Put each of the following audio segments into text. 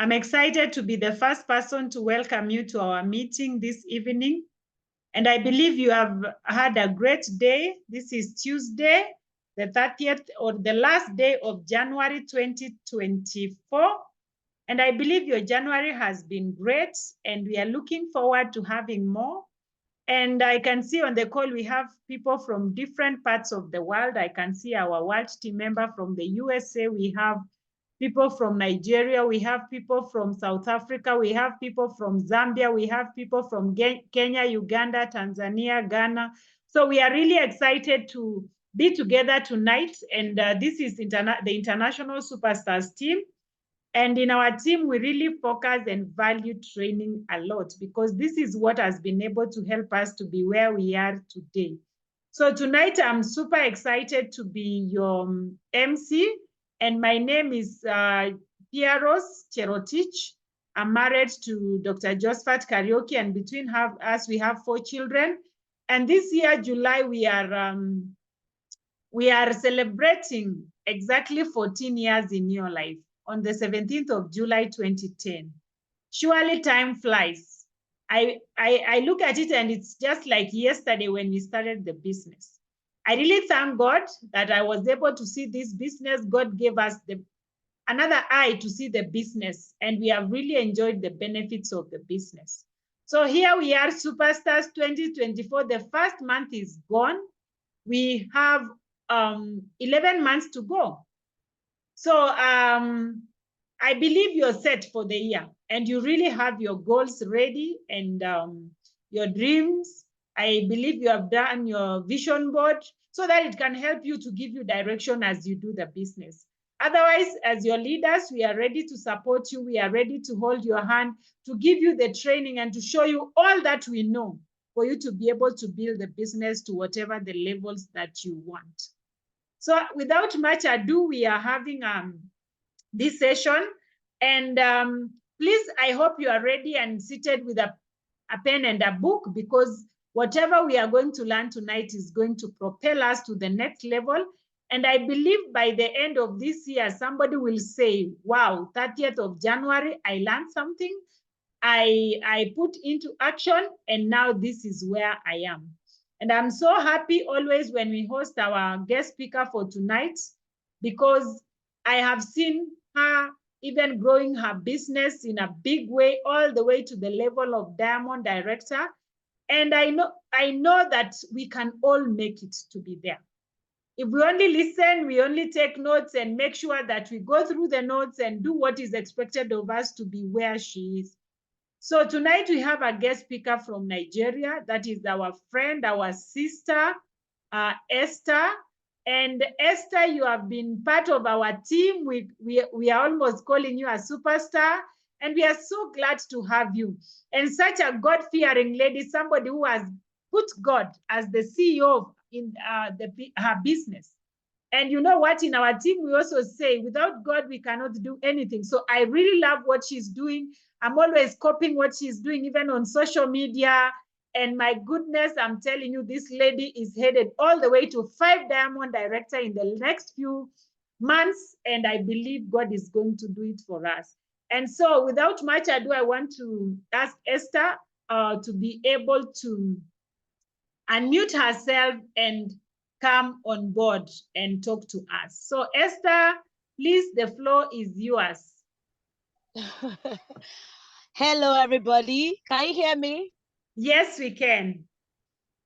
I'm excited to be the first person to welcome you to our meeting this evening. And I believe you have had a great day. This is Tuesday, the 30th or the last day of January 2024. And I believe your January has been great and we are looking forward to having more. And I can see on the call, we have people from different parts of the world. I can see our world team member from the USA. We have people from Nigeria. We have people from South Africa. We have people from Zambia. We have people from Kenya, Uganda, Tanzania, Ghana. So we are really excited to be together tonight. And this is the International Superstars team. And in our team, we really focus and value training a lot because this is what has been able to help us to be where we are today. So tonight, I'm super excited to be your MC. And my name is Pieros Cherotich. I'm married to Dr. Josephat Karaoke, and between us, we have 4 children. And this year, July, we are celebrating exactly 14 years in your life on the 17th of July, 2010. Surely time flies. I look at it and it's just like yesterday when we started the business. I really thank God that I was able to see this business. God gave us another eye to see the business, and we have really enjoyed the benefits of the business. So here we are, Superstars 2024. The first month is gone. We have 11 months to go. So I believe you're set for the year and you really have your goals ready and your dreams. I believe you have done your vision board so that it can help you to give you direction as you do the business. Otherwise, as your leaders, we are ready to support you. We are ready to hold your hand, to give you the training and to show you all that we know for you to be able to build the business to whatever the levels that you want. So without much ado, we are having this session. And please, I hope you are ready and seated with a pen and a book, because whatever we are going to learn tonight is going to propel us to the next level. And I believe by the end of this year, somebody will say, wow, 30th of January, I learned something. I put into action, and now this is where I am. And I'm so happy always when we host our guest speaker for tonight, because I have seen her even growing her business in a big way, all the way to the level of Diamond Director. And I know that we can all make it to be there. If we only listen, we only take notes and make sure that we go through the notes and do what is expected of us to be where she is. So tonight we have a guest speaker from Nigeria. That is our friend, our sister, Esther. And Esther, you have been part of our team. We are almost calling you a superstar. And we are so glad to have you. And such a God-fearing lady, somebody who has put God as the CEO in her business. And you know what? In our team, we also say, without God, we cannot do anything. So I really love what she's doing. I'm always copying what she's doing, even on social media. And my goodness, I'm telling you, this lady is headed all the way to 5 Diamond Director in the next few months. And I believe God is going to do it for us. And so without much ado, I want to ask Esther to be able to unmute herself and come on board and talk to us. So Esther, please, the floor is yours. Hello, everybody. Can you hear me? Yes, we can.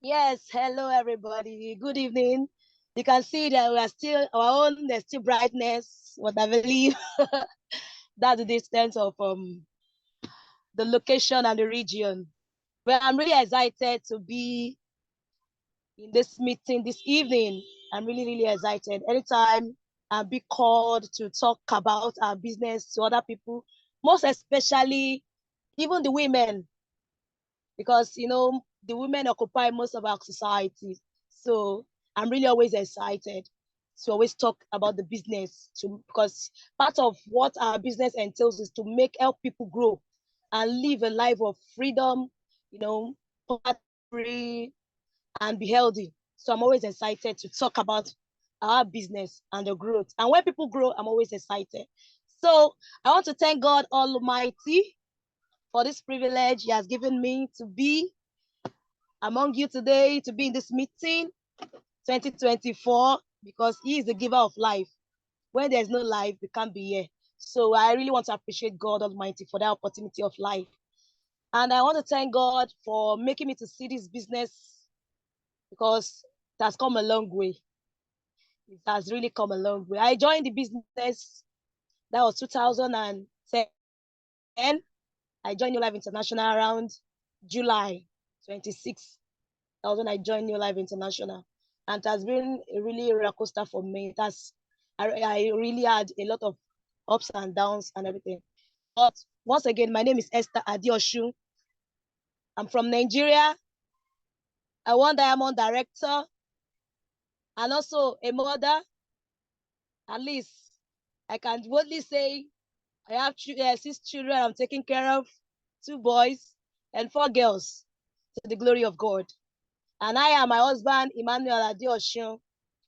Yes, hello, everybody. Good evening. You can see that we are still our own, there's still brightness, what I believe. That's the distance of the location and the region. But I'm really excited to be in this meeting this evening. I'm really, really excited. Anytime I'll be called to talk about our business to other people, most especially even the women, because, you know, the women occupy most of our society. So I'm really always excited to always talk about the business, because part of what our business entails is to help people grow and live a life of freedom, you know, poverty, and be healthy. So I'm always excited to talk about our business and the growth. And when people grow, I'm always excited. So I want to thank God Almighty for this privilege He has given me to be among you today, to be in this meeting 2024, because He is the giver of life. When there's no life, we can't be here. So I really want to appreciate God Almighty for that opportunity of life. And I want to thank God for making me to see this business, because it has come a long way. It has really come a long way. I joined the business, that was 2010. I joined New Life International around July 26th. That was when I joined New Life International. And it has been a really roller coaster for me. I really had a lot of ups and downs and everything. But once again, my name is Esther Adeosun. I'm from Nigeria. I won Diamond Director and also a mother. At least I can boldly say I have 6 children I'm taking care of, 2 boys and 4 girls, to the glory of God. And I am my husband, Emmanuel Adeosun.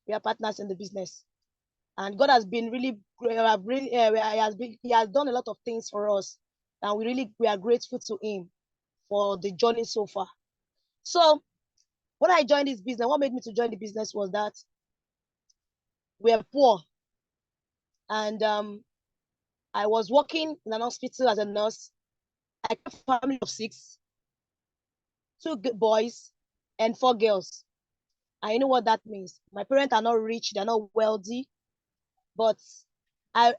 We are partners in the business. And God has been really great. He has done a lot of things for us. And we are grateful to Him for the journey so far. So when I joined this business, what made me to join the business was that we are poor. And I was working in an hospital as a nurse. I have a family of 6, 2 boys and 4 girls. I know what that means. My parents are not rich, they're not wealthy, but I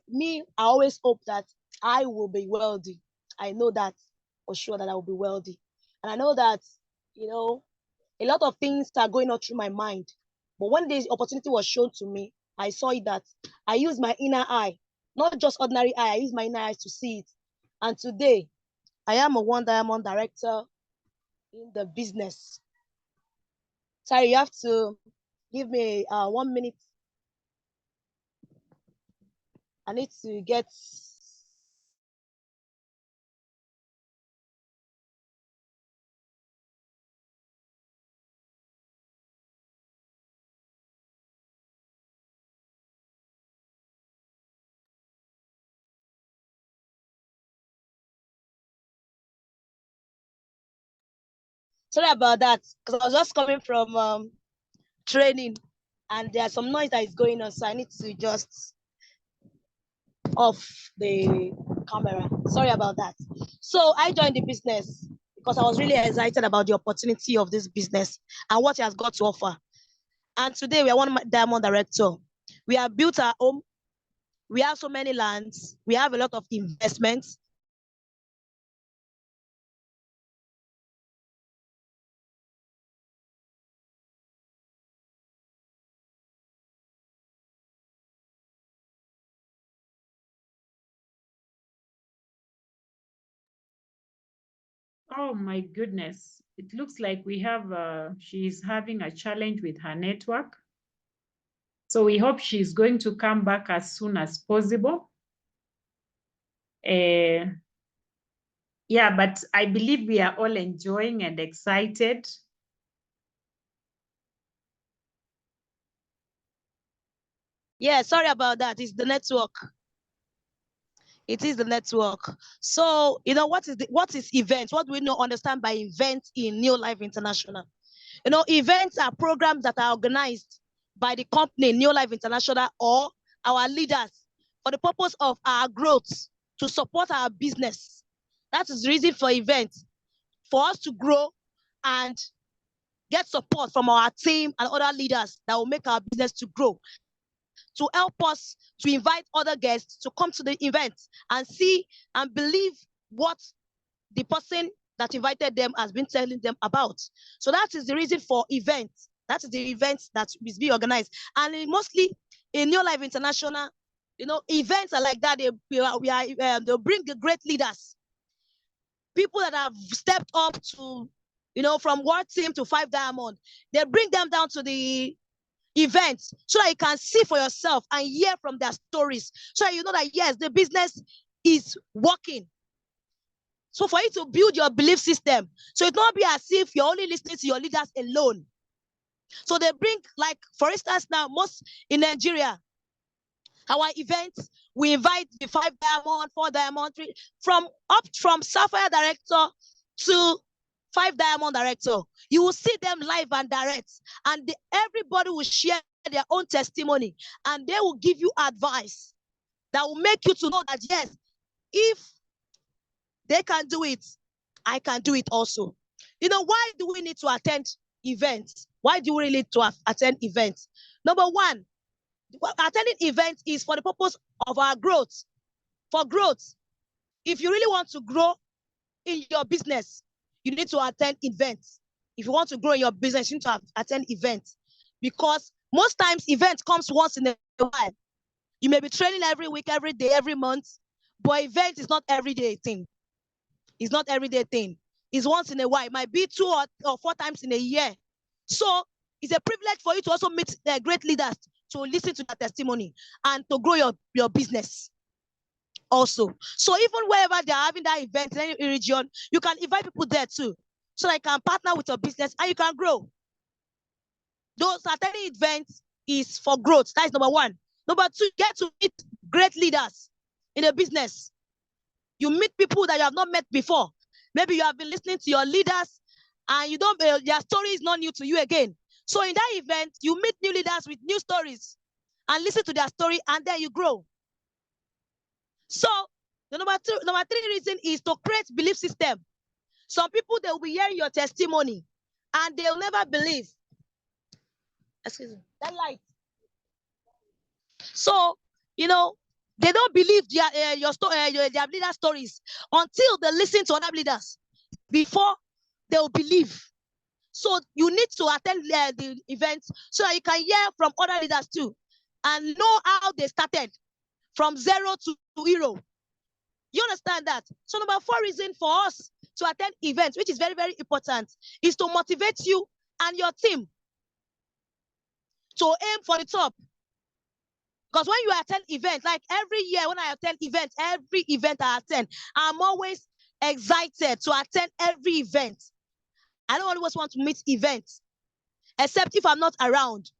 always hope that I will be wealthy. I know that for sure, that I will be wealthy. And I know that, a lot of things are going on through my mind. But when this opportunity was shown to me, I saw it that I used my inner eye, not just ordinary eye, I used my inner eyes to see it. And today, I am a 1 Diamond Director in the business. Sorry, you have to give me 1 minute. I need to get... Sorry about that, because I was just coming from training, and there's some noise that is going on, so I need to just off the camera. Sorry about that. So I joined the business because I was really excited about the opportunity of this business and what it has got to offer. And today we are 1 Diamond Director. We have built our home. We have so many lands. We have a lot of investments. Oh my goodness. It looks like we have, she's having a challenge with her network. So we hope she's going to come back as soon as possible. Yeah, but I believe we are all enjoying and excited. Yeah, sorry about that. It's the network. It is the network. So, what is events? What do we understand by events in New Life International? Events are programs that are organized by the company New Life International or our leaders for the purpose of our growth, to support our business. That is the reason for events, for us to grow and get support from our team and other leaders that will make our business to grow, to help us to invite other guests to come to the event and see and believe what the person that invited them has been telling them about. So that is the reason for events. That is the events that is being organized. And mostly in New Life International, events are like that. They bring the great leaders, people that have stepped up to, from World Team to 5 Diamond. They bring them down to the events so that you can see for yourself and hear from their stories, so that you know that yes, the business is working. So for you to build your belief system, so it not be as if you're only listening to your leaders alone. So they bring, like, for instance, now most in Nigeria, Our events, we invite the 5 diamond, 4 diamond, 3, from Sapphire director to 5 diamond director. You will see them live and direct, and everybody will share their own testimony, and they will give you advice that will make you to know that, yes, if they can do it, I can do it also. You know, why do we need to attend events? Why do we really need to attend events? Number one, attending events is for the purpose of our growth. For growth, if you really want to grow in your business, you need to attend events. If you want to grow in your business, you need to attend events, because most times events comes once in a while. You may be training every week, every day, every month, but event is not everyday thing. It's not everyday thing. It's once in a while. It might be 2 or 4 times in a year. So it's a privilege for you to also meet great leaders, to listen to their testimony, and to grow your business also. So even wherever they're having that event in any region, you can invite people there too, so they can partner with your business and you can grow. Those attending events is for growth. That is number one. Number two, get to meet great leaders in the business. You meet people that you have not met before. Maybe you have been listening to your leaders and you don't, their story is not new to you again. So in that event, you meet new leaders with new stories and listen to their story, and then you grow. So the number 3 reason is to create belief system. Some people, they will be hearing your testimony and they'll never believe. Excuse me, that light. So, you know, they don't believe their leader stories until they listen to other leaders before they'll believe. So you need to attend the events so that you can hear from other leaders too, and know how they started from 0 to hero. You understand that? So number 4 reason for us to attend events, which is very, very important, is to motivate you and your team to aim for the top. Because when you attend events, like every year when I attend events, every event I attend, I'm always excited to attend every event. I don't always want to meet events, except if I'm not around.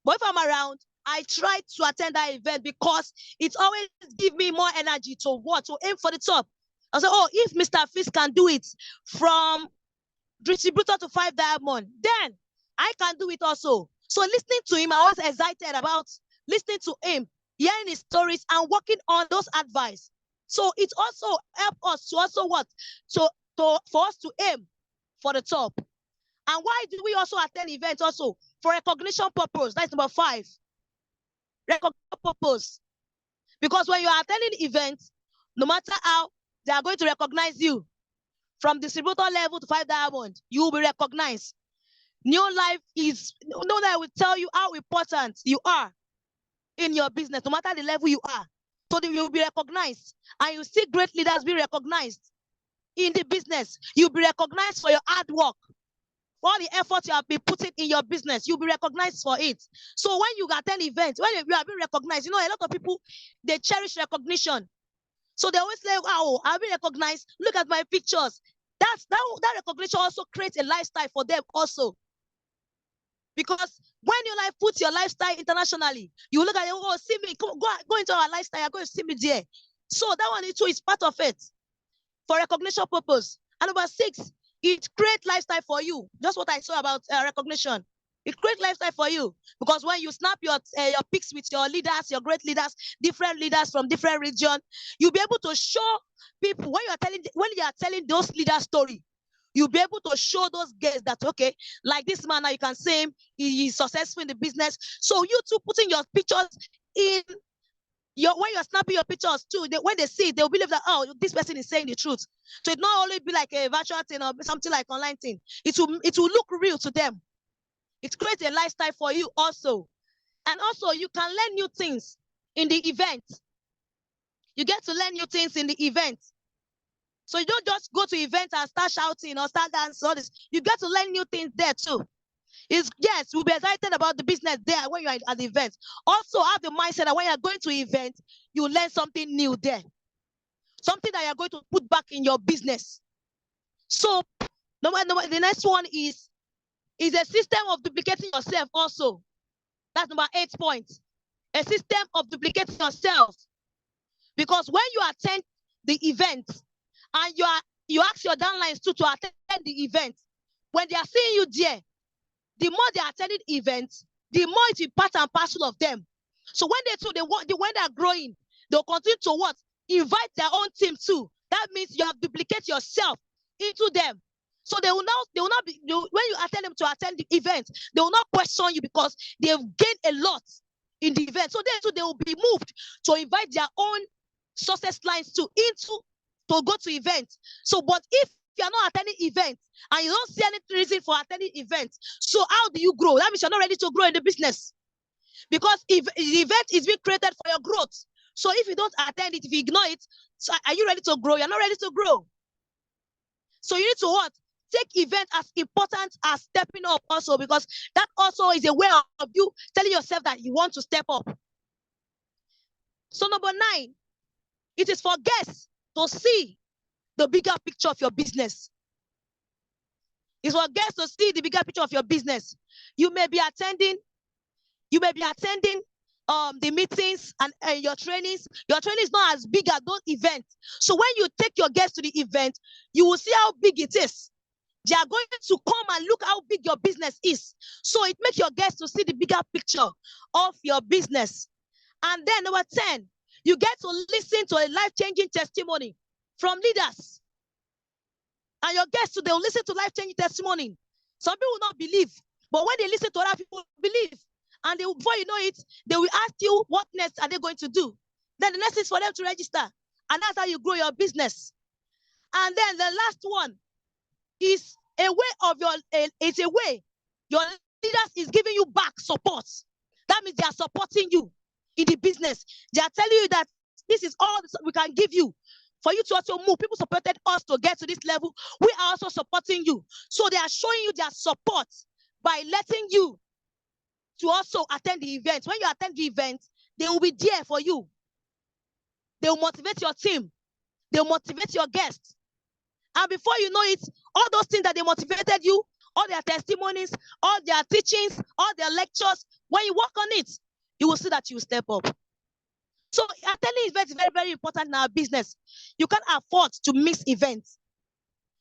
But if I'm around, I try to attend that event because it always gives me more energy to what? To aim for the top. I say, oh, if Mr. Fist can do it from distributor to 5 diamond, then I can do it also. So listening to him, I was excited about listening to him, hearing his stories and working on those advice. So it also helps us to also what? So for us to aim for the top. And why do we also attend events also? For recognition purpose. That's number 5. Recognition purpose. Because when you are attending events, no matter how, they are going to recognize you. From distributor level to 5 diamond, you will be recognized. New life is, no, that will tell you how important you are in your business, no matter the level you are. So that you will be recognized. And you see great leaders be recognized in the business. You'll be recognized for your hard work. All the effort you have been putting in your business, you'll be recognized for it. So when you attend events, when you are being recognized, you know, a lot of people, they cherish recognition. So they always say, oh, I've been recognized. Look at my pictures. That recognition also creates a lifestyle for them also. Because when you like put your lifestyle internationally, you look at it, oh, see me, go into our lifestyle, you're going to see me there. So that one too is part of it for recognition purpose. And number 6, it creates lifestyle for you. Just what I saw about recognition. It creates lifestyle for you because when you snap your pics with your leaders, your great leaders, different leaders from different regions, you'll be able to show people when you are telling those leaders' story. You'll be able to show those guys that, okay, like this man, now you can say him, he is successful in the business. So you two putting your pictures in when you're snapping your pictures too, when they see it, they'll believe that, oh, this person is saying the truth. So it not only be like a virtual thing or something like online thing. It will look real to them. It creates a lifestyle for you also. And also you can learn new things in the event. You get to learn new things in the event. So you don't just go to events and start shouting or start dancing, all this. You get to learn new things there too. Yes, you'll be excited about the business there when you're at the event. Also have the mindset that when you're going to event, you learn something new there. Something that you're going to put back in your business. So the next one is a system of duplicating yourself also. That's number 8 point. a system of duplicating yourself. Because when you attend the event and you ask your downlines to attend the event, when they are seeing you there, the more they are attending events, the more it's part and parcel of them. So when when they are growing, they'll continue to what? Invite their own team too. That means you have duplicated yourself into them. So they will not be, when you attend them to attend the event, they will not question you because they have gained a lot in the event. So they will be moved to invite their own success lines to go to events. So, but if you are not attending events and you don't see any reason for attending events, so how do you grow? That means you're not ready to grow in the business. Because if the event is being created for your growth, so if you don't attend it, if you ignore it, so are you ready to grow? You're not ready to grow. So you need to what? Take event as important as stepping up also, because that also is a way of you telling yourself that you want to step up. So number 9, it is for guests to see the bigger picture of your business. It's for guests to see the bigger picture of your business. You may be attending the meetings and your trainings. Your training is not as big as those events. So when you take your guests to the event, you will see how big it is. They are going to come and look how big your business is. So it makes your guests to see the bigger picture of your business. And then number 10, you get to listen to a life-changing testimony from leaders. And your guests, they will listen to life-changing testimony. Some people will not believe, but when they listen to other people, believe. And before you know it, they will ask you what next are they going to do. Then the next is for them to register. And that's how you grow your business. And then the last one is a way your leaders is giving you back support. That means they are supporting you in the business. They are telling you that this is all we can give you for you to also move. People supported us to get to this level. We are also supporting you. So they are showing you their support by letting you to also attend the event. When you attend the event, they will be there for you. They will motivate your team. They will motivate your guests. And before you know it, all those things that they motivated you, all their testimonies, all their teachings, all their lectures, when you work on it, you will see that you step up. So attending events is very, very important in our business. You can't afford to miss events.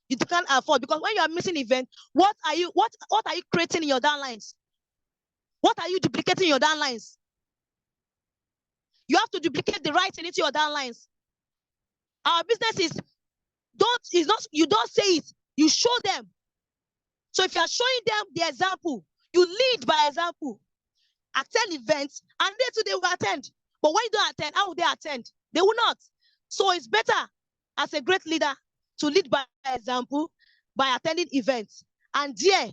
You can't afford, because when you are missing events, what are you creating in your downlines? What are you duplicating in your downlines? You have to duplicate the right thing into your downlines. Our business you don't say it, you show them. So if you are showing them the example, you lead by example. Attend events, and they too, they will attend. But when you don't attend, how will they attend? They will not. So it's better as a great leader to lead by example, by attending events. And there,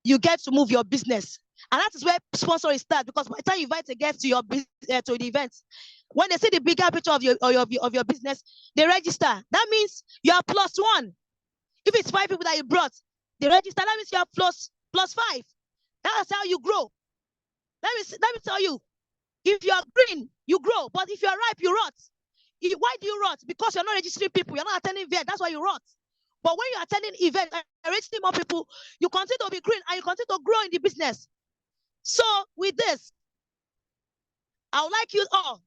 you get to move your business. And that is where sponsoring starts, because by the time you invite a guest to the event, when they see the bigger picture of your business, they register. That means you are +1. If it's 5 people that you brought, they register. That means you are +5. That's how you grow. Let me tell you, if you are green, you grow. But if you are ripe, you rot. Why do you rot? Because you're not registering people. You're not attending events. That's why you rot. But when you're attending events and registering more people, you continue to be green and you continue to grow in the business. So with this, I would like you all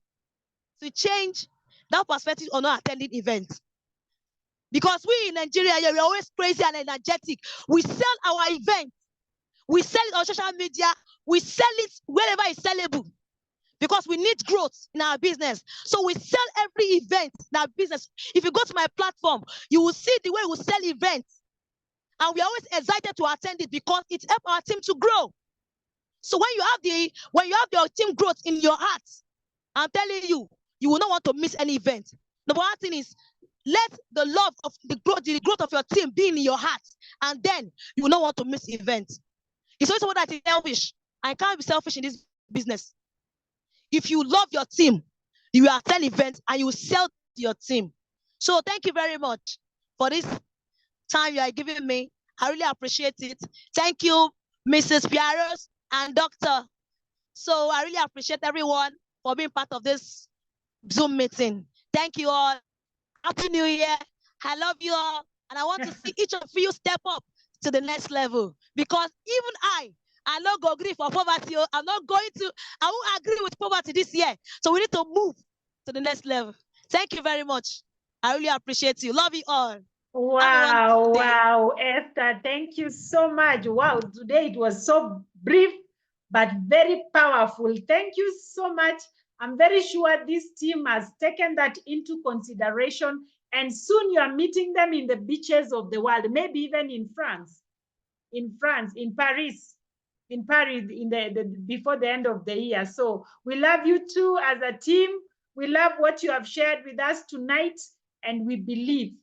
to change that perspective on not attending events. Because we in Nigeria, we're always crazy and energetic. We sell our events. We sell it on social media. We sell it wherever it's sellable. Because we need growth in our business. So we sell every event in our business. If you go to my platform, you will see the way we sell events. And we're always excited to attend it because it helps our team to grow. So when you have your team growth in your heart, I'm telling you, you will not want to miss any event. Number one thing is, let the love of the growth of your team be in your heart, and then you will not want to miss events. It's always someone that is selfish. I can't be selfish in this business. If you love your team, you will attend events and you will sell to your team. So thank you very much for this time you are giving me. I really appreciate it. Thank you, Mrs. Piaros and Doctor. So I really appreciate everyone for being part of this Zoom meeting. Thank you all. Happy New Year. I love you all. And I want to see each of you step up to the next level. Because even I not go agree for poverty. I'm not going to, I won't agree with poverty this year. So we need to move to the next level. Thank you very much. I really appreciate you. Love you all. Wow, wow, Esther, thank you so much. Wow, today it was so brief, but very powerful. Thank you so much. I'm very sure this team has taken that into consideration, and soon you are meeting them in the beaches of the world, maybe even in France, in Paris, in the before the end of the year. So we love you too as a team. We love what you have shared with us tonight, and we believe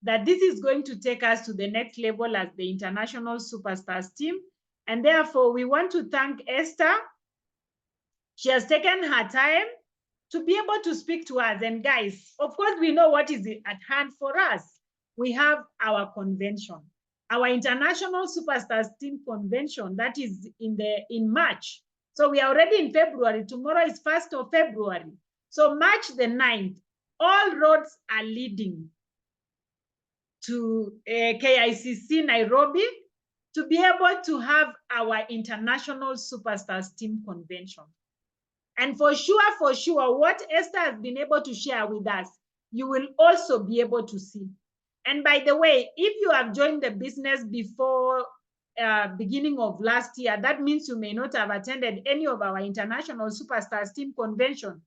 that this is going to take us to the next level as the International Superstars team. And therefore, we want to thank Esther. She has taken her time to be able to speak to us. And guys, of course, we know what is at hand for us. We have our convention, our International Superstars team convention that is in March. So we are already in February. Tomorrow is 1st of February. So March the 9th, all roads are leading to KICC Nairobi to be able to have our International Superstars team convention. And for sure, what Esther has been able to share with us, you will also be able to see. And by the way, if you have joined the business before beginning of last year, that means you may not have attended any of our International Superstars team convention.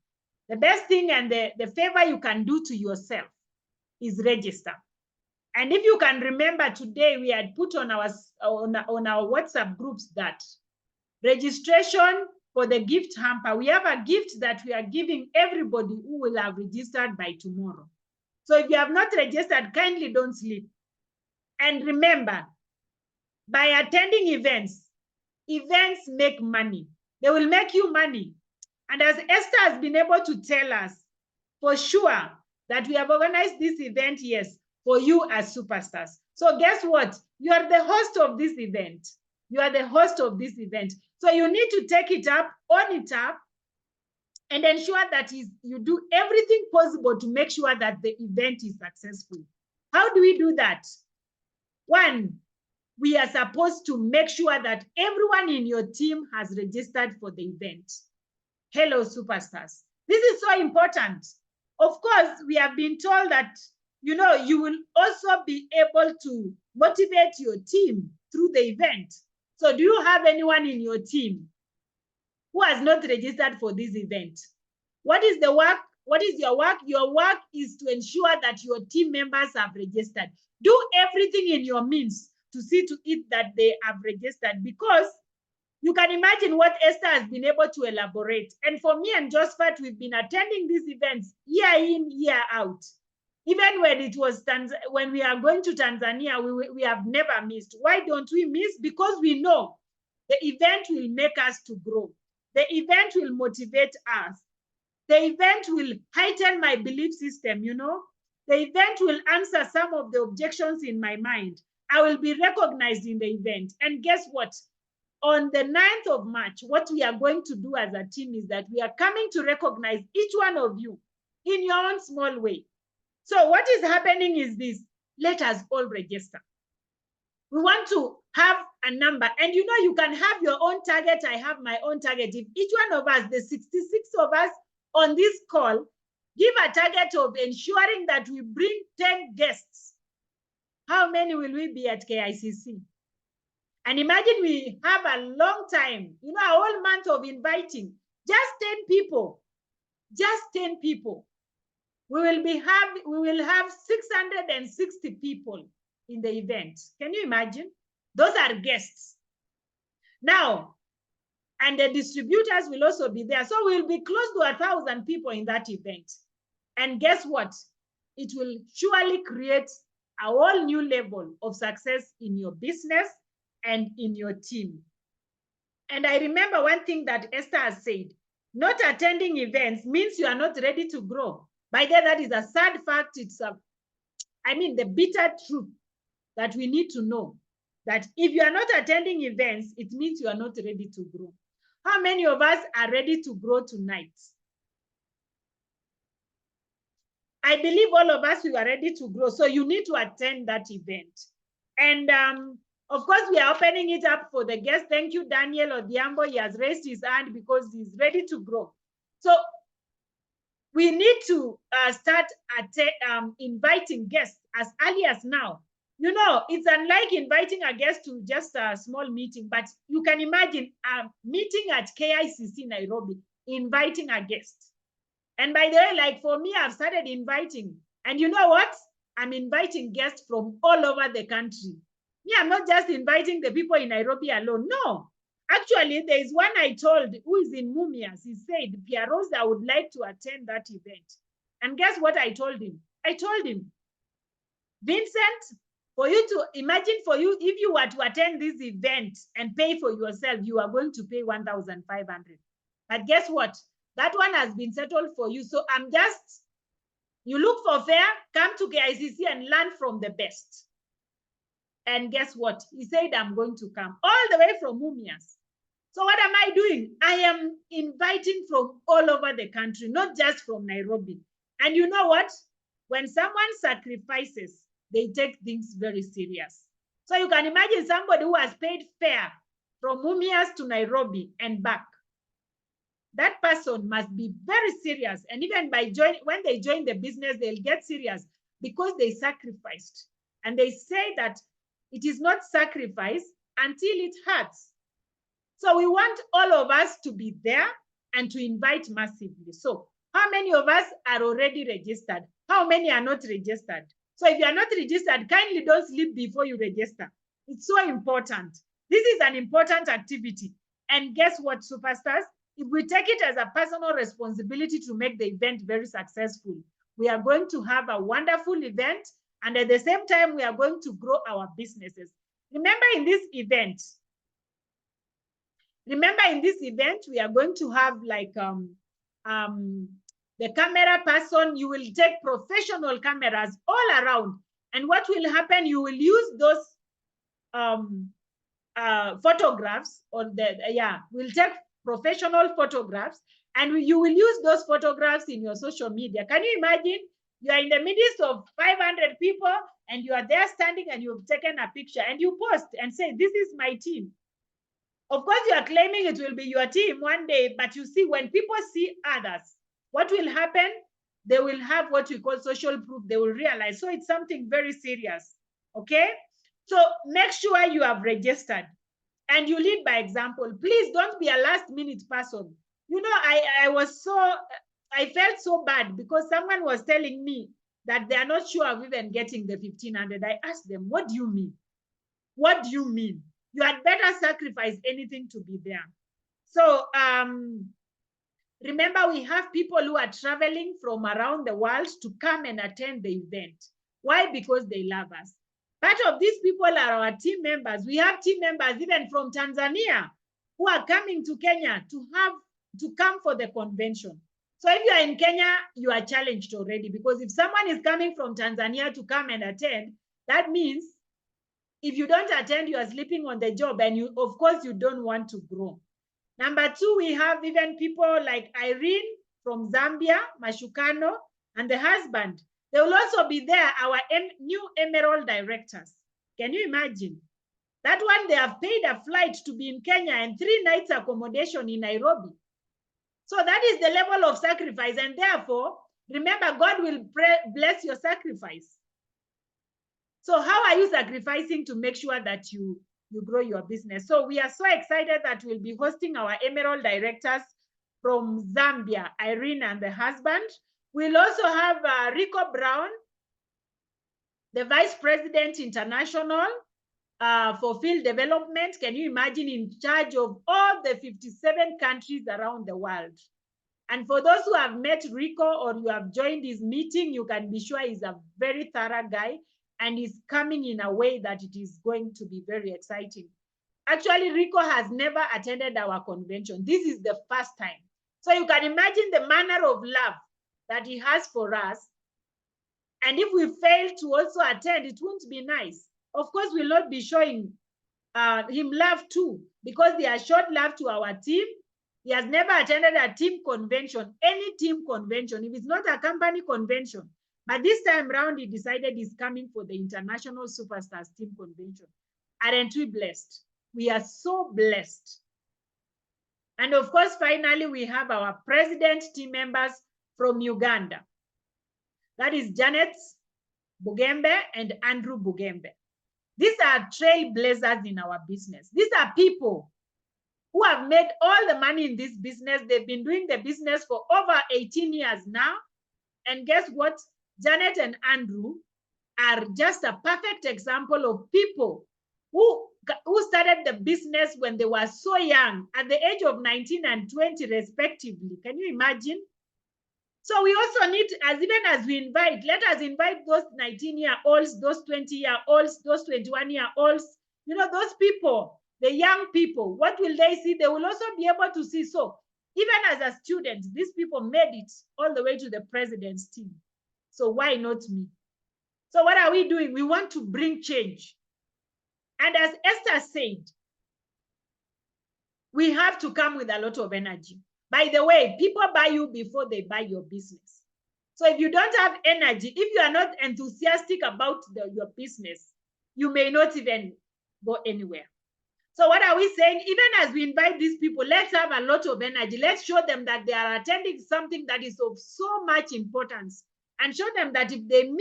The best thing and the favor you can do to yourself is register. And if you can remember today, we had put on our WhatsApp groups that registration for the gift hamper, we have a gift that we are giving everybody who will have registered by tomorrow. So if you have not registered, kindly don't sleep. And remember, by attending events make money. They will make you money. And as Esther has been able to tell us, for sure, that we have organized this event, yes, for you as superstars. So guess what? You are the host of this event. You are the host of this event. So you need to take it up, own it up, and ensure that you do everything possible to make sure that the event is successful. How do we do that? One, we are supposed to make sure that everyone in your team has registered for the event. Hello, superstars. This is so important. Of course, we have been told that, you will also be able to motivate your team through the event. So do you have anyone in your team who has not registered for this event? What is the work? What is your work? Your work is to ensure that your team members have registered. Do everything in your means to see to it that they have registered, because you can imagine what Esther has been able to elaborate. And for me and Josephat, we've been attending these events year in, year out. Even when it was when we are going to Tanzania, we have never missed. Why don't we miss? Because we know the event will make us to grow. The event will motivate us. The event will heighten my belief system, The event will answer some of the objections in my mind. I will be recognized in the event. And guess what? On the 9th of March, what we are going to do as a team is that we are coming to recognize each one of you in your own small way. So what is happening is this: let us all register. We want to have a number, and you can have your own target. I have my own target. If each one of us, the 66 of us on this call, give a target of ensuring that we bring 10 guests, how many will we be at KICC? And imagine we have a long time, a whole month of inviting, just 10 people, just 10 people. We will have 660 people in the event. Can you imagine? Those are guests. Now, and the distributors will also be there. So we'll be close to 1,000 people in that event. And guess what? It will surely create a whole new level of success in your business and in your team. And I remember one thing that Esther has said: not attending events means you are not ready to grow. By that is a sad fact. It's the bitter truth that we need to know, that if you are not attending events, it means you are not ready to grow. How many of us are ready to grow tonight? I believe all of us, we are ready to grow. So you need to attend that event. And Of course, we are opening it up for the guest. Thank you, Daniel Odhiambo. He has raised his hand because he's ready to grow. So we need to start inviting guests as early as now. You know, it's unlike inviting a guest to just a small meeting, but you can imagine a meeting at KICC Nairobi, inviting a guest. And by the way, like for me, I've started inviting. And you know what? I'm inviting guests from all over the country. Me, I'm not just inviting the people in Nairobi alone. No. Actually, there is one I told who is in Mumias. He said, Pierre Rosa would like to attend that event. And guess what I told him? I told him, Vincent, for you to imagine, for you, if you were to attend this event and pay for yourself, you are going to pay 1,500. But guess what? That one has been settled for you. So I'm just, you look for fare, come to KICC and learn from the best. And guess what? He said, I'm going to come all the way from Mumias. So what am I doing? I am inviting from all over the country, not just from Nairobi. And you know what? When someone sacrifices, they take things very serious. So you can imagine somebody who has paid fare from Mumias to Nairobi and back. That person must be very serious. And even when they join the business, they'll get serious because they sacrificed. And they say that it is not sacrifice until it hurts. So we want all of us to be there and to invite massively. So how many of us are already registered? How many are not registered? So if you are not registered, kindly don't sleep before you register. It's so important. This is an important activity. And guess what, superstars? If we take it as a personal responsibility to make the event very successful, we are going to have a wonderful event. And at the same time, we are going to grow our businesses. Remember in this event, we are going to have like the camera person. You will take professional cameras all around. And what will happen, you will use those photographs, or we'll take professional photographs, and you will use those photographs in your social media. Can you imagine? You are in the midst of 500 people and you are there standing and you've taken a picture and you post and say, this is my team. Of course, you are claiming it will be your team one day, but you see, when people see others, what will happen? They will have what we call social proof. They will realize. So it's something very serious. Okay? So make sure you have registered and you lead by example. Please don't be a last minute person. You know, I felt so bad because someone was telling me that they are not sure of even getting the 1,500. I asked them, what do you mean? What do you mean? You had better sacrifice anything to be there. So remember, we have people who are traveling from around the world to come and attend the event. Why? Because they love us. Part of these people are our team members. We have team members even from Tanzania who are coming to Kenya to come for the convention. So if you are in Kenya, you are challenged already, because if someone is coming from Tanzania to come and attend, that means if you don't attend, you are sleeping on the job, and you, of course, you don't want to grow. Number two, we have even people like Irene from Zambia, Mashukano, and the husband. They will also be there, our new Emerald directors. Can you imagine? That one, they have paid a flight to be in Kenya and 3 nights accommodation in Nairobi. So that is the level of sacrifice. And therefore, remember, God will bless your sacrifice. So how are you sacrificing to make sure that you grow your business? So we are so excited that we'll be hosting our Emerald directors from Zambia, Irene and the husband. We'll also have Rico Brown, the Vice President International for Field Development. Can you imagine, in charge of all the 57 countries around the world? And for those who have met Rico or you have joined his meeting, you can be sure he's a very thorough guy, and he's coming in a way that it is going to be very exciting. Actually, Rico has never attended our convention. This is the first time. So you can imagine the manner of love that he has for us. And if we fail to also attend, it won't be nice. Of course, we'll not be showing him love too, because they are showed love to our team. He has never attended a team convention, any team convention, if it's not a company convention. But this time around, he decided he's coming for the International Superstars Team Convention. Aren't we blessed? We are so blessed. And of course, finally, we have our president team members from Uganda. That is Janet Bugembe and Andrew Bugembe. These are trailblazers in our business. These are people who have made all the money in this business. They've been doing the business for over 18 years now. And guess what? Janet and Andrew are just a perfect example of people who started the business when they were so young, at the age of 19 and 20 respectively. Can you imagine? So we also need, even as we invite, let us invite those 19-year-olds, those 20-year-olds, those 21-year-olds, those people, the young people. What will they see? They will also be able to see. So even as a student, these people made it all the way to the president's team. So why not me? So what are we doing? We want to bring change. And as Esther said, we have to come with a lot of energy. By the way, people buy you before they buy your business. So if you don't have energy, if you are not enthusiastic about your business, you may not even go anywhere. So what are we saying? Even as we invite these people, let's have a lot of energy. Let's show them that they are attending something that is of so much importance, and show them that if they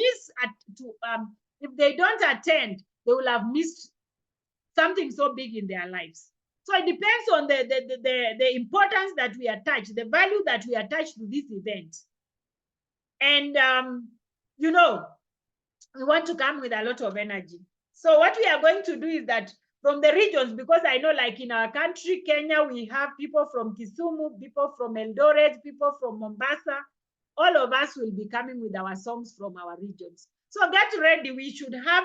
if they don't attend, they will have missed something so big in their lives. So it depends on the importance that we attach, the value that we attach to this event. And, we want to come with a lot of energy. So what we are going to do is that from the regions, because I know like in our country, Kenya, we have people from Kisumu, people from Eldoret, people from Mombasa. All of us will be coming with our songs from our regions. So get ready. We should have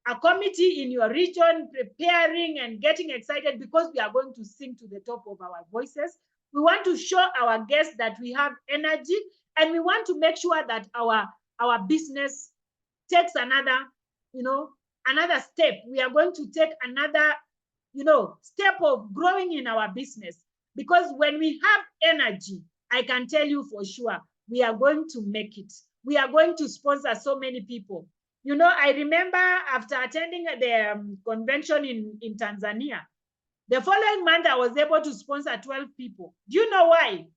a committee in your region preparing and getting excited, because we are going to sing to the top of our voices. We want to show our guests that we have energy, and we want to make sure that our business takes another, another step. We are going to take another, step of growing in our business, because when we have energy, I can tell you for sure, we are going to make it. We are going to sponsor so many people. I remember after attending the convention in Tanzania, the following month, I was able to sponsor 12 people. Do you know why?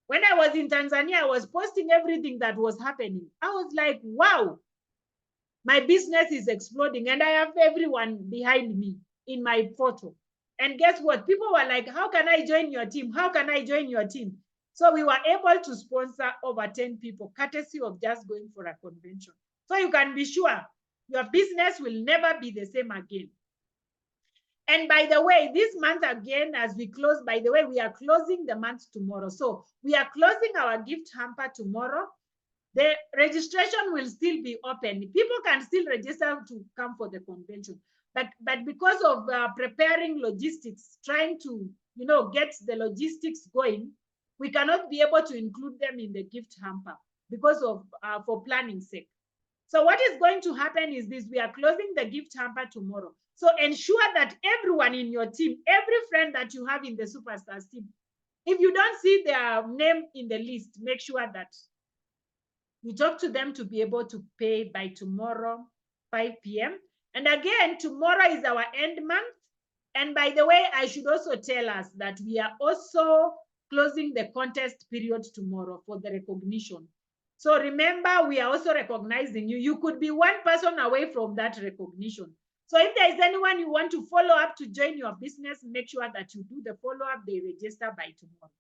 When I was in Tanzania, I was posting everything that was happening. I was like, wow, my business is exploding, and I have everyone behind me in my photo. And guess what? People were like, how can I join your team? How can I join your team? So we were able to sponsor over 10 people, courtesy of just going for a convention. So you can be sure your business will never be the same again. And by the way, this month again, as we close, by the way, we are closing the month tomorrow. So we are closing our gift hamper tomorrow. The registration will still be open. People can still register to come for the convention. But because of preparing logistics, trying to, get the logistics going, we cannot be able to include them in the gift hamper because of for planning sake. So what is going to happen is this: we are closing the gift hamper tomorrow. So ensure that everyone in your team, every friend that you have in the Superstars team, if you don't see their name in the list, make sure that you talk to them to be able to pay by tomorrow, 5 p.m. And again, tomorrow is our end month. And by the way, I should also tell us that we are also closing the contest period tomorrow for the recognition. So remember, we are also recognizing you. You could be one person away from that recognition. So if there is anyone you want to follow up to join your business, make sure that you do the follow-up, they register by tomorrow.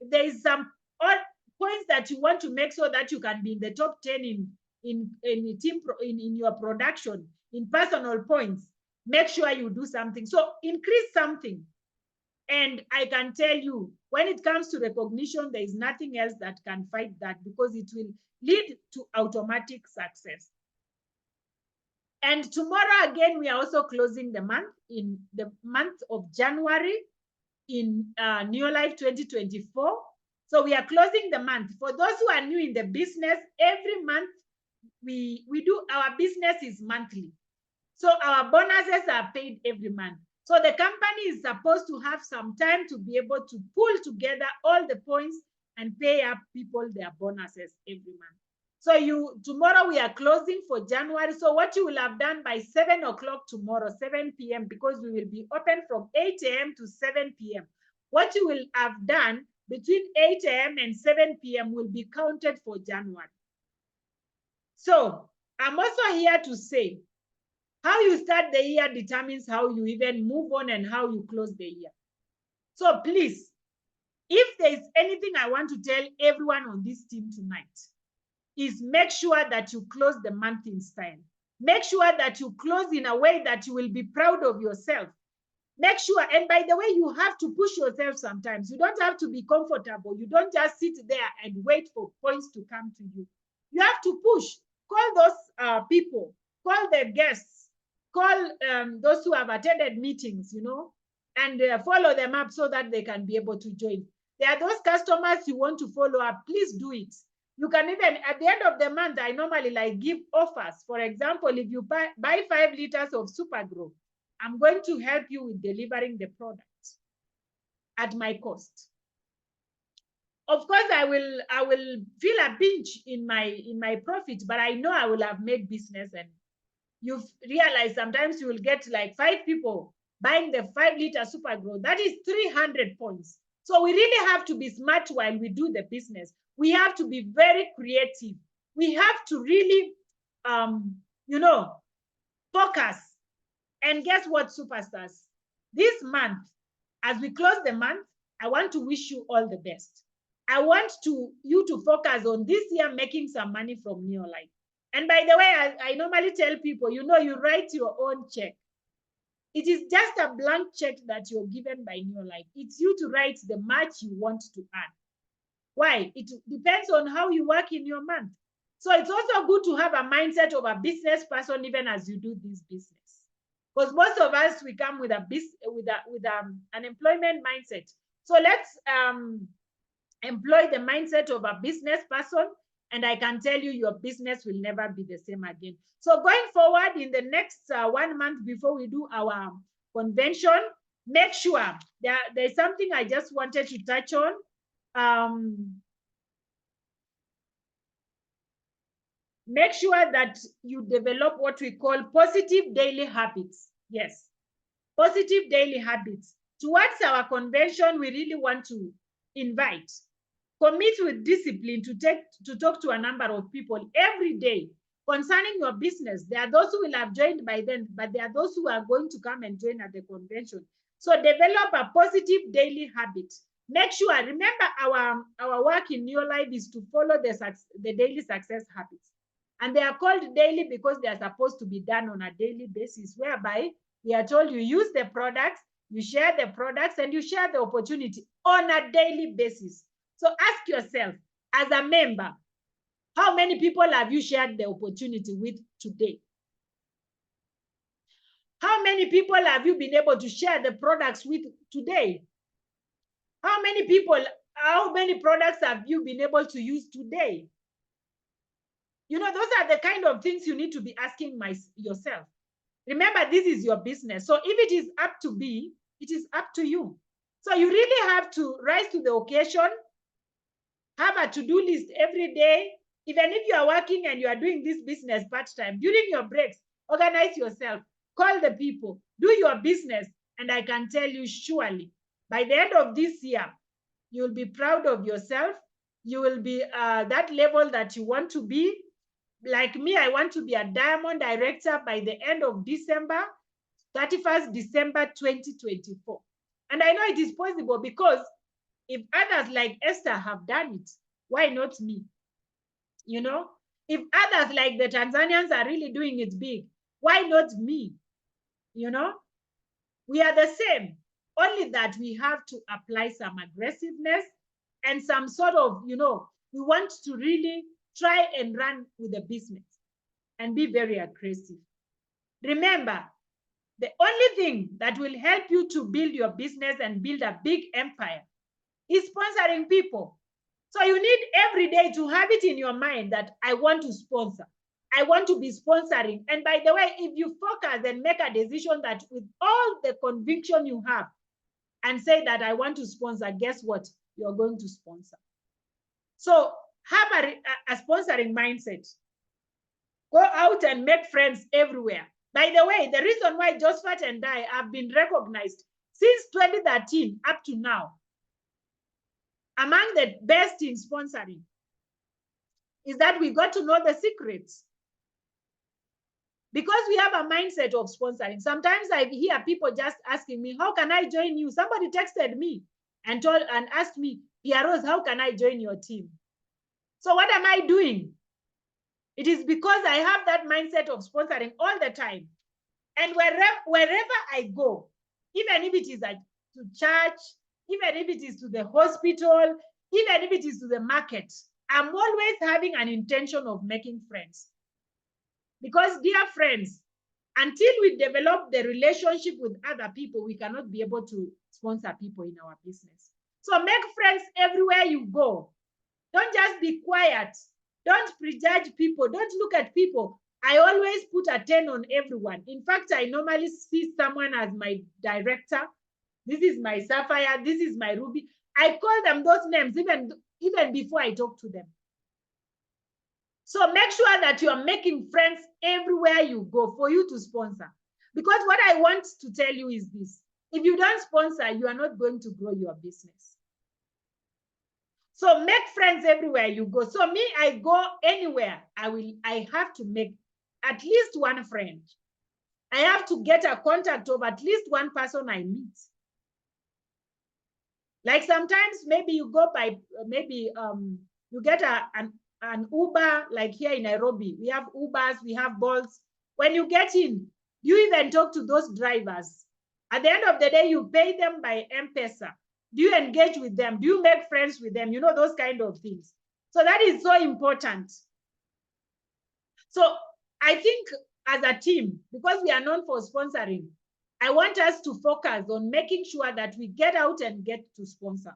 If there is some odd points that you want to make so that you can be in the top 10 in your production, in personal points, make sure you do something. So increase something. And I can tell you, when it comes to recognition, there is nothing else that can fight that, because it will lead to automatic success. And tomorrow, again, we are also closing the month, in the month of January, in New Life 2024. So we are closing the month. For those who are new in the business, every month we do, our business is monthly. So our bonuses are paid every month. So the company is supposed to have some time to be able to pull together all the points and pay up people their bonuses every month. So tomorrow we are closing for January. So what you will have done by 7 o'clock tomorrow, 7 p.m., because we will be open from 8 a.m. to 7 p.m. What you will have done between 8 a.m. and 7 p.m. will be counted for January. So I'm also here to say, how you start the year determines how you even move on and how you close the year. So please, if there is anything I want to tell everyone on this team tonight, is make sure that you close the month in style. Make sure that you close in a way that you will be proud of yourself. Make sure, and by the way, you have to push yourself sometimes. You don't have to be comfortable. You don't just sit there and wait for points to come to you. You have to push. Call those people, call the guests, call those who have attended meetings, and follow them up so that they can be able to join. There are those customers you want to follow up. Please do it. You can even, at the end of the month, I normally give offers. For example, if you buy 5 liters of Supergrow, I'm going to help you with delivering the product at my cost. Of course, I will feel a pinch in my profit, but I know I will have made business. And you've realized sometimes you will get like 5 people buying the 5-liter Supergrow. That is 300 points. So we really have to be smart while we do the business. We have to be very creative. We have to really, focus. And guess what, superstars? This month, as we close the month, I want to wish you all the best. I want you to focus on this year making some money from Neolife. And by the way, I normally tell people, you write your own check. It is just a blank check that you're given by Neolife. It's you to write the much you want to earn. Why? It depends on how you work in your month. So it's also good to have a mindset of a business person even as you do this business. Because most of us, we come with an employment mindset. So let's employ the mindset of a business person, and I can tell you your business will never be the same again. So going forward in the next 1 month before we do our convention, make sure there's something I just wanted to touch on. Make sure that you develop what we call positive daily habits. Yes, positive daily habits. Towards our convention, we really want to invite. Commit with discipline to talk to a number of people every day concerning your business. There are those who will have joined by then, but there are those who are going to come and join at the convention. So develop a positive daily habit. Make sure, remember our work in Neolife is to follow the daily success habits. And they are called daily because they are supposed to be done on a daily basis, whereby we are told you use the products, you share the products, and you share the opportunity on a daily basis. So ask yourself, as a member, how many people have you shared the opportunity with today? How many people have you been able to share the products with today? How many products have you been able to use today? Those are the kind of things you need to be asking yourself. Remember, this is your business. So if it is up to be, it is up to you. So you really have to rise to the occasion, have a to-do list every day. Even if you are working and you are doing this business part-time, during your breaks, organize yourself, call the people, do your business. And I can tell you surely, by the end of this year, you'll be proud of yourself. You will be that level that you want to be. Like me, I want to be a diamond director by the end of December, 31st December 2024. And I know it is possible because if others like Esther have done it, why not me? If others like the Tanzanians are really doing it big, why not me? We are the same, only that we have to apply some aggressiveness and some sort of, we want to really try and run with the business and be very aggressive. Remember, the only thing that will help you to build your business and build a big empire is sponsoring people. So you need every day to have it in your mind that I want to sponsor. I want to be sponsoring. And by the way, if you focus and make a decision that with all the conviction you have and say that I want to sponsor, guess what? You're going to sponsor. So have a sponsoring mindset. Go out and make friends everywhere. By the way, the reason why Josephat and I have been recognized since 2013 up to now among the best in sponsoring is that we got to know the secrets. Because we have a mindset of sponsoring. Sometimes I hear people just asking me, how can I join you? Somebody texted me and asked me, Pia Rose, how can I join your team? So what am I doing? It is because I have that mindset of sponsoring all the time. And wherever I go, even if it is to church, even if it is to the hospital, even if it is to the market, I'm always having an intention of making friends. Because, dear friends, until we develop the relationship with other people, we cannot be able to sponsor people in our business. So make friends everywhere you go. Don't just be quiet. Don't prejudge people. Don't look at people. I always put a 10 on everyone. In fact, I normally see someone as my director. This is my Sapphire. This is my Ruby. I call them those names even before I talk to them. So make sure that you are making friends everywhere you go for you to sponsor. Because what I want to tell you is this. If you don't sponsor, you are not going to grow your business. So make friends everywhere you go. So me, I go anywhere. I have to make at least one friend. I have to get a contact of at least one person I meet. Like sometimes maybe you go by, maybe you get an Uber, like here in Nairobi. We have Ubers, we have Bolts. When you get in, you even talk to those drivers. At the end of the day, you pay them by M-Pesa. Do you engage with them? Do you make friends with them? You know, those kind of things. So that is so important. So I think as a team, because we are known for sponsoring, I want us to focus on making sure that we get out and get to sponsor.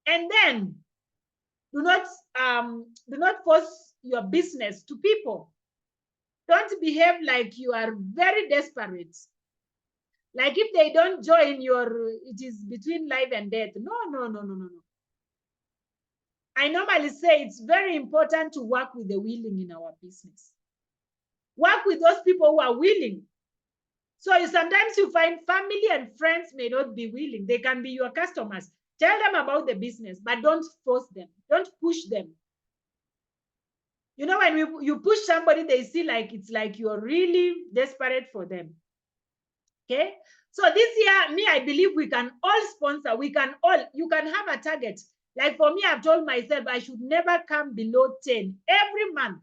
And then do not force your business to people. Don't behave like you are very desperate. Like if they don't join it is between life and death. No. I normally say it's very important to work with the willing in our business. Work with those people who are willing. So sometimes you find family and friends may not be willing. They can be your customers. Tell them about the business, but don't force them. Don't push them. You know, when you push somebody, they see like it's like you're really desperate for them. Okay? So this year, me, I believe we can all sponsor. You can have a target. Like for me, I've told myself I should never come below 10 every month.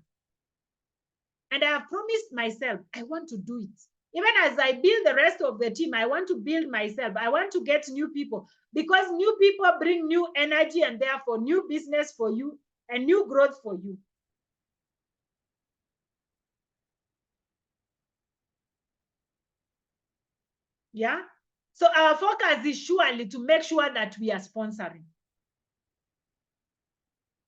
And I have promised myself, I want to do it. Even as I build the rest of the team, I want to build myself. I want to get new people because new people bring new energy and therefore new business for you and new growth for you. Yeah. So our focus is surely to make sure that we are sponsoring.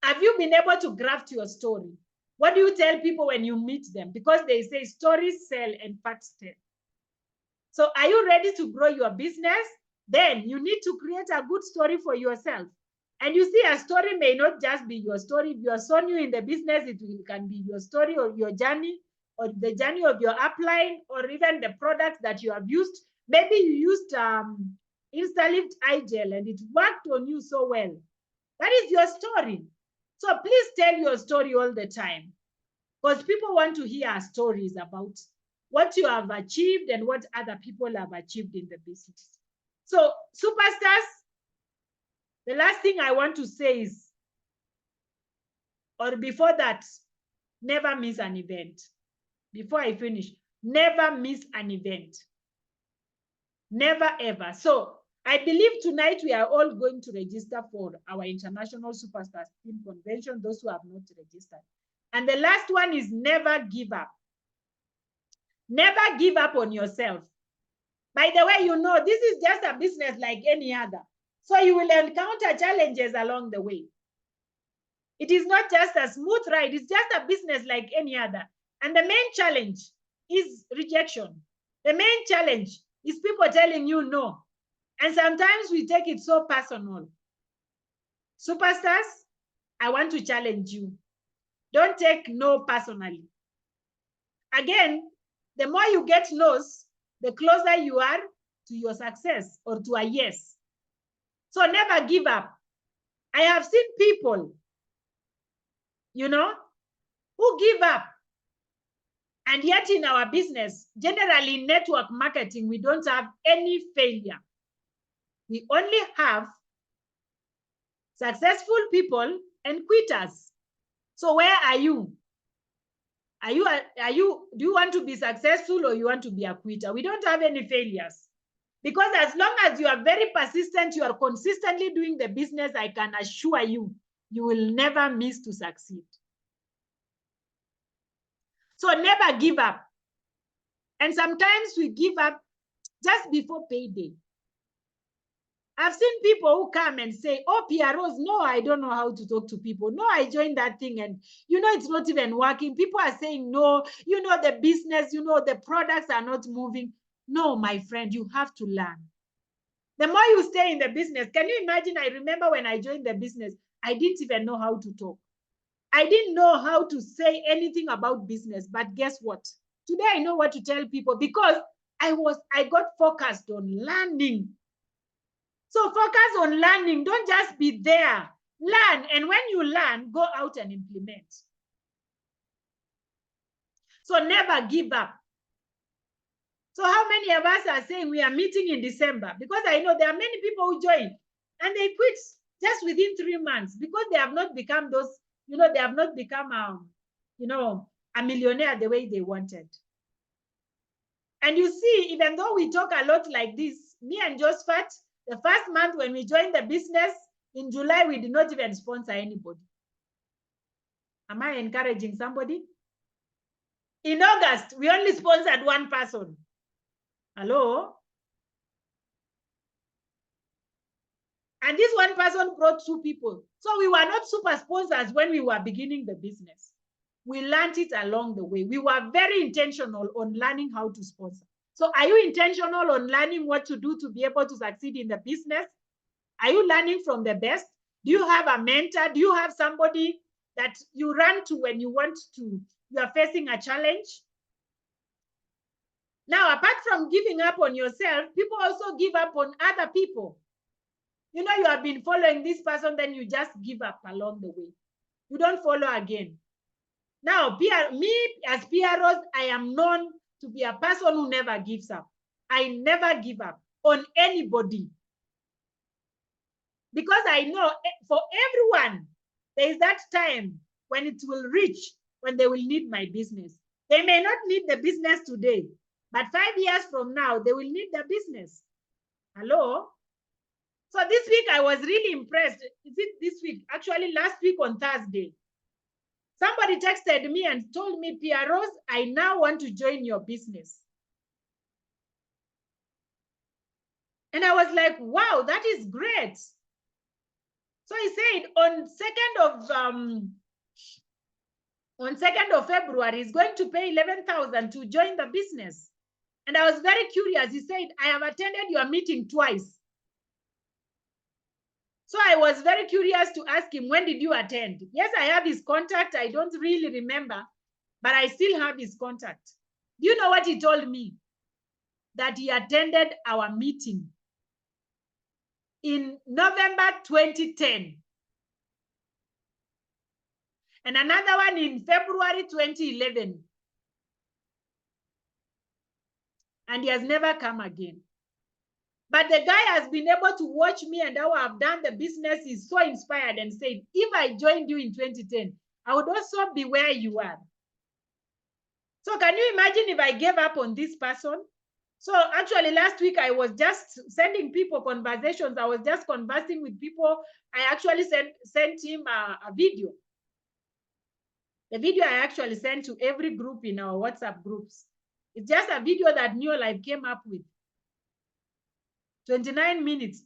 Have you been able to graft your story? What do you tell people when you meet them? Because they say stories sell and facts tell. So are you ready to grow your business? Then you need to create a good story for yourself. And you see, a story may not just be your story. If you are so new in the business, can be your story or your journey or the journey of your upline or even the products that you have used. Maybe you used Instalift eye gel and it worked on you so well. That is your story. So please tell your story all the time because people want to hear stories about what you have achieved and what other people have achieved in the business. So superstars, the last thing I want to say is, or before that, never miss an event. Before I finish, never miss an event. Never ever. So I believe tonight we are all going to register for our International Superstars Team Convention, those who have not registered. And the last one is never give up. Never give up on yourself. By the way, you know, this is just a business like any other. So you will encounter challenges along the way. It is not just a smooth ride. It's just a business like any other. And the main challenge is rejection. The main challenge is people telling you no. And sometimes we take it so personal. Superstars, I want to challenge you. Don't take no personally. Again, the more you get no's, the closer you are to your success or to a yes. So never give up. I have seen people, who give up. And yet in our business, generally in network marketing, we don't have any failure. We only have successful people and quitters. So where are you? Do you want to be successful or you want to be a quitter? We don't have any failures. Because as long as you are very persistent, you are consistently doing the business, I can assure you, you will never miss to succeed. So never give up. And sometimes we give up just before payday. I've seen people who come and say, oh, PROs, no, I don't know how to talk to people. No, I joined that thing and, it's not even working. People are saying, no, the business, the products are not moving. No, my friend, you have to learn. The more you stay in the business, can you imagine? I remember when I joined the business, I didn't even know how to talk. I didn't know how to say anything about business, but guess what? Today I know what to tell people because I got focused on learning. So focus on learning. Don't just be there. Learn. And when you learn, go out and implement. So never give up. So how many of us are saying we are meeting in December? Because I know there are many people who join and they quit just within 3 months because they have not become those, they have not become, a millionaire the way they wanted. And you see, even though we talk a lot like this, me and Josephat, the first month when we joined the business, in July, we did not even sponsor anybody. Am I encouraging somebody? In August, we only sponsored one person. Hello? And this one person brought 2 people. So we were not super sponsors when we were beginning the business. We learned it along the way. We were very intentional on learning how to sponsor. So are you intentional on learning what to do to be able to succeed in the business? Are you learning from the best? Do you have a mentor? Do you have somebody that you run to when you are facing a challenge? Now, apart from giving up on yourself, people also give up on other people. You have been following this person, then you just give up along the way. You don't follow again. Now, me as PROs, I am known to be a person who never gives up. I never give up on anybody. Because I know for everyone, there is that time when it will reach, when they will need my business. They may not need the business today, but 5 years from now, they will need the business. Hello? So this week, I was really impressed. Is it this week? Actually, last week on Thursday, somebody texted me and told me, PROs, I now want to join your business. And I was like, wow, that is great. So he said on 2nd of February, he's going to pay 11,000 to join the business. And I was very curious. He said, I have attended your meeting twice. So I was very curious to ask him, when did you attend? Yes, I have his contact. I don't really remember, but I still have his contact. Do you know what he told me? That he attended our meeting in November 2010. And another one in February 2011. And he has never come again. But the guy has been able to watch me and how I've done the business. He's so inspired and said, if I joined you in 2010, I would also be where you are. So can you imagine if I gave up on this person? So actually last week, I was just sending people conversations. I was just conversing with people. I actually sent him a video. The video I actually sent to every group in our WhatsApp groups. It's just a video that New Life came up with. 29 minutes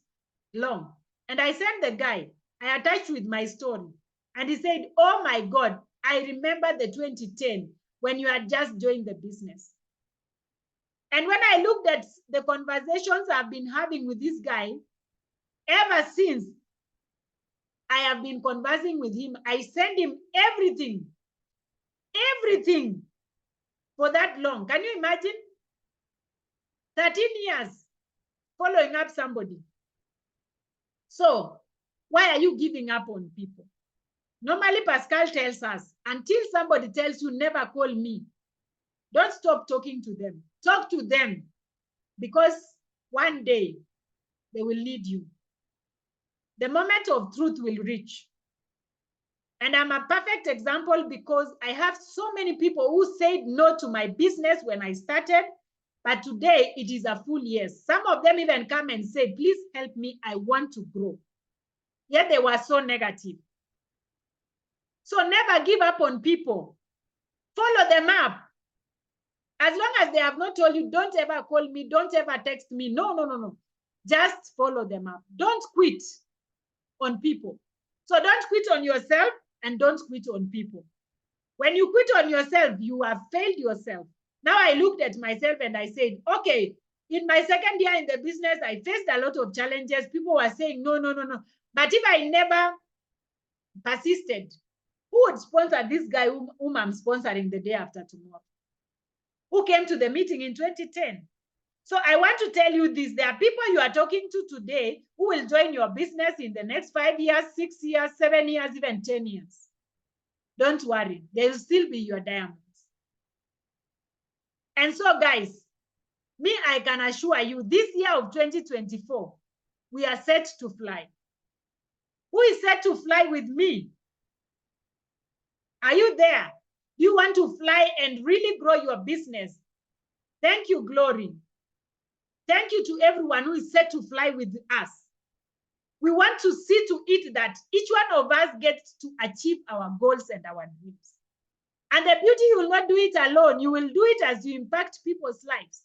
long. And I sent the guy, I attached with my story. And he said, oh my God, I remember the 2010 when you had just joined the business. And when I looked at the conversations I've been having with this guy, ever since, I have been conversing with him. I send him everything for that long. Can you imagine? 13 years following up somebody. So why are you giving up on people? Normally, Pascal tells us, until somebody tells you, never call me, don't stop talking to them. Talk to them, because one day they will need you. The moment of truth will reach. And I'm a perfect example, because I have so many people who said no to my business when I started, but today it is a full yes. Some of them even come and say, please help me, I want to grow. Yet they were so negative. So never give up on people. Follow them up. As long as they have not told you, don't ever call me, don't ever text me. No. Just follow them up. Don't quit on people. So don't quit on yourself and don't quit on people. When you quit on yourself, you have failed yourself. Now I looked at myself and I said, okay, in my second year in the business, I faced a lot of challenges. People were saying, no. But if I never persisted, who would sponsor this guy whom I'm sponsoring the day after tomorrow? Who came to the meeting in 2010? So I want to tell you this. There are people you are talking to today who will join your business in the next 5 years, 6 years, 7 years, even 10 years. Don't worry. They will still be your diamonds. And so, guys, me, I can assure you, this year of 2024, we are set to fly. Who is set to fly with me? Are you there? Do you want to fly and really grow your business? Thank you, Glory. Thank you to everyone who is set to fly with us. We want to see to it that each one of us gets to achieve our goals and our dreams. And the beauty, you will not do it alone. You will do it as you impact people's lives.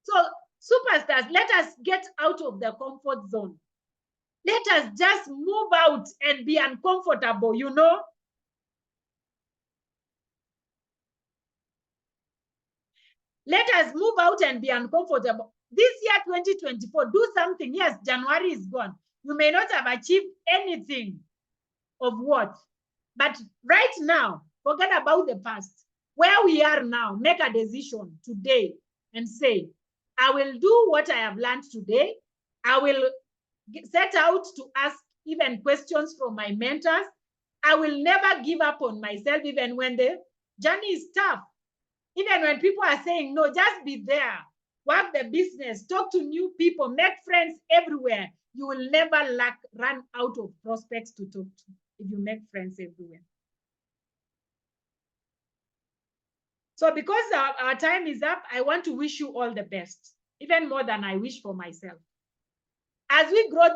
So, superstars, let us get out of the comfort zone. Let us just move out and be uncomfortable, you know. Let us move out and be uncomfortable. This year, 2024, do something. Yes, January is gone. You may not have achieved anything of what. But right now, forget about the past. Where we are now, make a decision today and say, I will do what I have learned today. I will set out to ask even questions from my mentors. I will never give up on myself, even when the journey is tough. Even when people are saying, no, just be there. Work the business, talk to new people, make friends everywhere. You will never run out of prospects to talk to if you make friends everywhere. So because our time is up, I want to wish you all the best, even more than I wish for myself. As we grow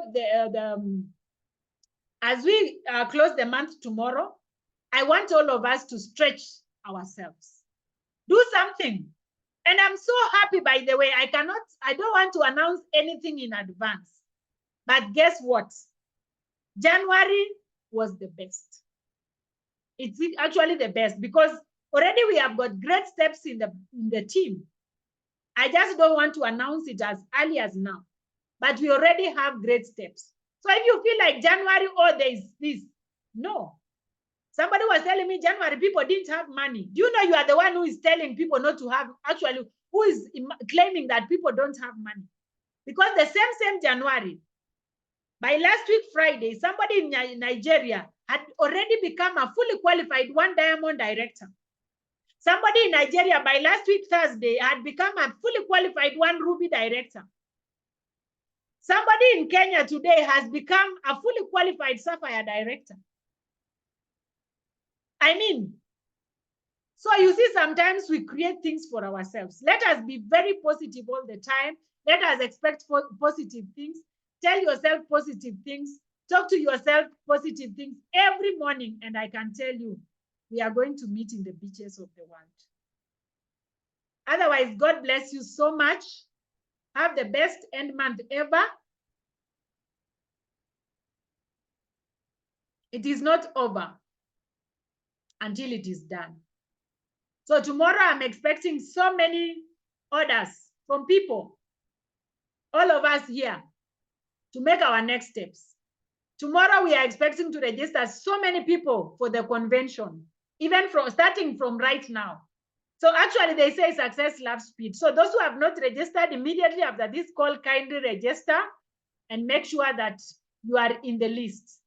as we close the month tomorrow, I want all of us to stretch ourselves. Do something. And I'm so happy, by the way, I don't want to announce anything in advance. But guess what? January was the best. It's actually the best, because already we have got great steps in the team. I just don't want to announce it as early as now, but we already have great steps. So if you feel like January, oh, there is this, no. Somebody was telling me January people didn't have money. Do you know you are the one who is telling people not to have, actually, who is claiming that people don't have money? Because the same January, by last week Friday, somebody in Nigeria had already become a fully qualified one diamond director. Somebody in Nigeria by last week Thursday had become a fully qualified one ruby director. Somebody in Kenya today has become a fully qualified sapphire director. I mean, so you see, sometimes we create things for ourselves. Let us be very positive all the time. Let us expect positive things. Tell yourself positive things. Talk to yourself positive things every morning. And I can tell you, we are going to meet in the beaches of the world. Otherwise, God bless you so much. Have the best end month ever. It is not over until it is done. So tomorrow I'm expecting so many orders from people, all of us here, to make our next steps. Tomorrow we are expecting to register so many people for the convention, even from starting from right now. So actually they say success loves speed. So those who have not registered immediately after this call, kindly register and make sure that you are in the list.